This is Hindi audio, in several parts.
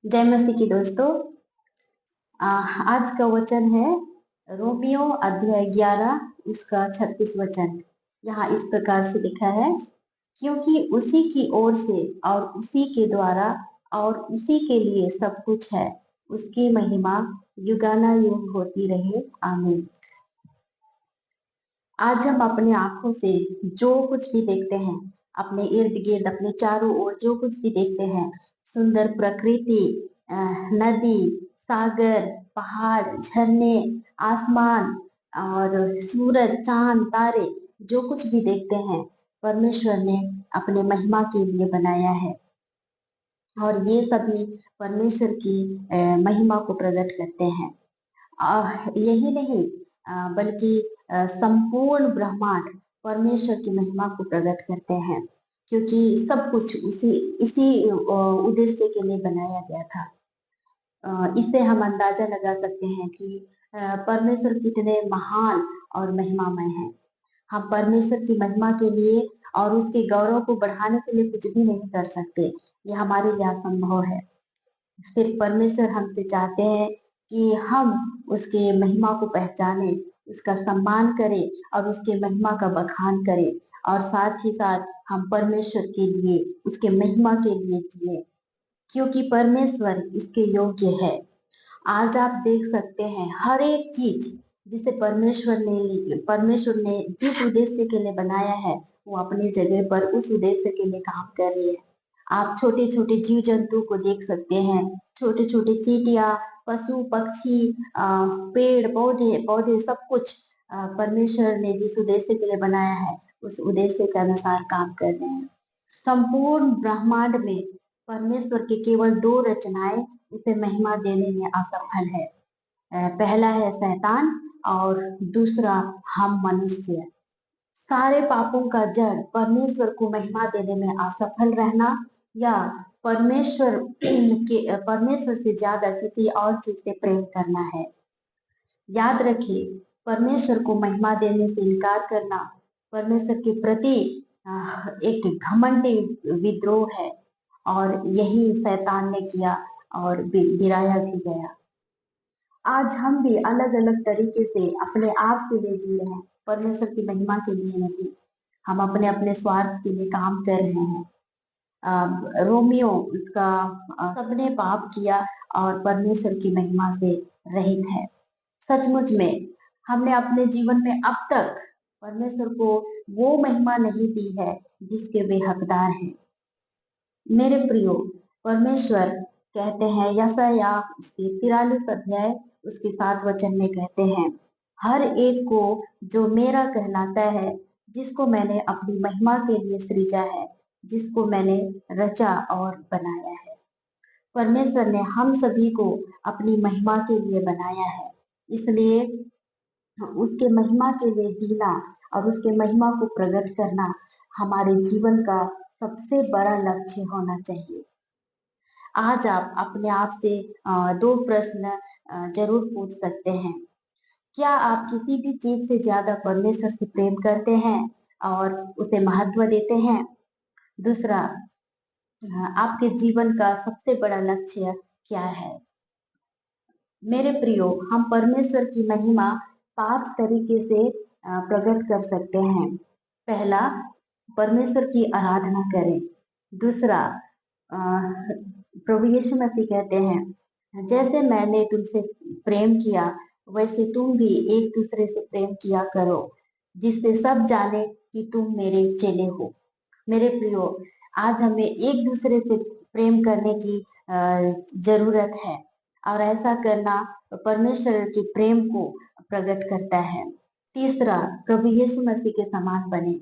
जय मसीह की दोस्तों। आज का वचन है रोमियो अध्याय 11 उसका 36 वचन। यहाँ इस प्रकार से लिखा है, क्योंकि उसी की ओर से और उसी के द्वारा और उसी के लिए सब कुछ है, उसकी महिमा युगानुयुग होती रहे, आमीन। आज हम अपने आंखों से जो कुछ भी देखते हैं, अपने इर्द गिर्द अपने चारों ओर जो कुछ भी देखते हैं, सुंदर प्रकृति, नदी, सागर, पहाड़, झरने, आसमान और सूरज, चांद, तारे, जो कुछ भी देखते हैं परमेश्वर ने अपने महिमा के लिए बनाया है। और ये सभी परमेश्वर की महिमा को प्रकट करते हैं। यही नहीं बल्कि संपूर्ण ब्रह्मांड परमेश्वर की महिमा को प्रकट करते हैं, क्योंकि सब कुछ उसी इसी उद्देश्य के लिए बनाया गया था। इससे हम अंदाजा लगा सकते हैं कि परमेश्वर कितने महान और महिमामय हैं। हम परमेश्वर की महिमा के लिए और उसके गौरव को बढ़ाने के लिए कुछ भी नहीं कर सकते। ये हमारे लिए असंभव है। सिर्फ परमेश्वर हमसे चाहते हैं कि हम उसके महिमा को पहचाने, उसका सम्मान करें और उसके महिमा का बखान करें, और साथ ही साथ हम परमेश्वर के लिए, उसके महिमा के लिए जिए, क्योंकि परमेश्वर इसके योग्य है। आज आप देख सकते हैं हर एक चीज जिसे परमेश्वर ने जिस उद्देश्य के लिए बनाया है, वो अपनी जगह पर उस उद्देश्य के लिए काम कर रही है। आप छोटे छोटे जीव जंतु को देख सकते हैं, छोटे छोटे चींटियां, पशु पक्षी, पेड़ पौधे पौधे सब कुछ परमेश्वर ने जिस उद्देश्य के लिए बनाया है, उस उद्देश्य के अनुसार काम कर रहे हैं। संपूर्ण ब्रह्मांड में परमेश्वर के केवल दो रचनाएं उसे महिमा देने में असफल है। पहला है शैतान और दूसरा हम मनुष्य। सारे पापों का जड़ परमेश्वर को महिमा देने में असफल रहना, या परमेश्वर से ज्यादा किसी और चीज से प्रेम करना है। याद रखिए, परमेश्वर को महिमा देने से इनकार करना परमेश्वर के प्रति एक घमंडी विद्रोह है, और यही शैतान ने किया और गिराया भी गया। आज हम भी अलग अलग तरीके से अपने आप के लिए जी रहे हैं, परमेश्वर की महिमा के लिए नहीं। हम अपने अपने स्वार्थ के लिए काम कर रहे हैं। रोमियो उसका सबने पाप किया और परमेश्वर की महिमा से रहित है। सचमुच में हमने अपने जीवन में अब तक परमेश्वर को वो महिमा नहीं दी है जिसके वे हकदार हैं। मेरे प्रियो, परमेश्वर कहते हैं, यशायाह उसके 43 अध्याय उसके 7 वचन में कहते हैं, हर एक को जो मेरा कहलाता है, जिसको मैंने अपनी महिमा के लिए सृजा है, जिसको मैंने रचा और बनाया है। परमेश्वर ने हम सभी को अपनी महिमा के लिए बनाया है, इसलिए उसके महिमा के लिए जीना और उसके महिमा को प्रकट करना हमारे जीवन का सबसे बड़ा लक्ष्य होना चाहिए। आज आप अपने आप से दो प्रश्न जरूर पूछ सकते हैं। क्या आप किसी भी चीज से ज्यादा परमेश्वर से प्रेम करते हैं और उसे महत्व देते हैं? दूसरा, आपके जीवन का सबसे बड़ा लक्ष्य क्या है? मेरे प्रियो, हम परमेश्वर की महिमा 5 तरीके से प्रकट कर सकते हैं। पहला, परमेश्वर की आराधना करें। दूसरा, प्रभु यीशु मसीह कहते हैं, जैसे मैंने तुमसे प्रेम किया वैसे तुम भी एक दूसरे से प्रेम किया करो, जिससे सब जाने कि तुम मेरे चेले हो। मेरे प्रियो, आज हमें एक दूसरे से प्रेम करने की जरूरत है, और ऐसा करना परमेश्वर के प्रेम को प्रकट करता है। तीसरा, प्रभु यीशु मसीह के समान बने।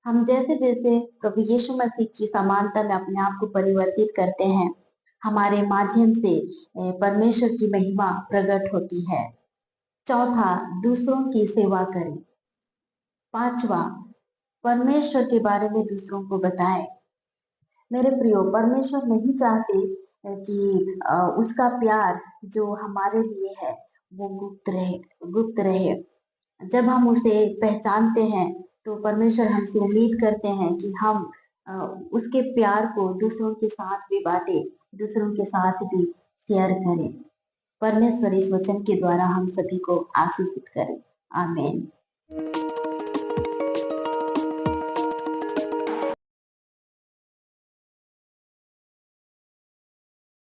हम जैसे जैसे प्रभु यीशु मसीह की समानता में अपने आप को परिवर्तित करते हैं, हमारे माध्यम से परमेश्वर की महिमा प्रकट होती है। चौथा, दूसरों की सेवा करें। पांचवा, परमेश्वर के बारे में दूसरों को बताएं। मेरे प्रियो, परमेश्वर नहीं चाहते कि उसका प्यार जो हमारे लिए है वो गुप्त रहे। जब हम उसे पहचानते हैं तो परमेश्वर हमसे उम्मीद करते हैं कि हम अ, उसके प्यार को दूसरों के साथ भी बांटे, दूसरों के साथ भी शेयर करें। परमेश्वर इस वचन के द्वारा हम सभी को आशीषित करे। आमीन।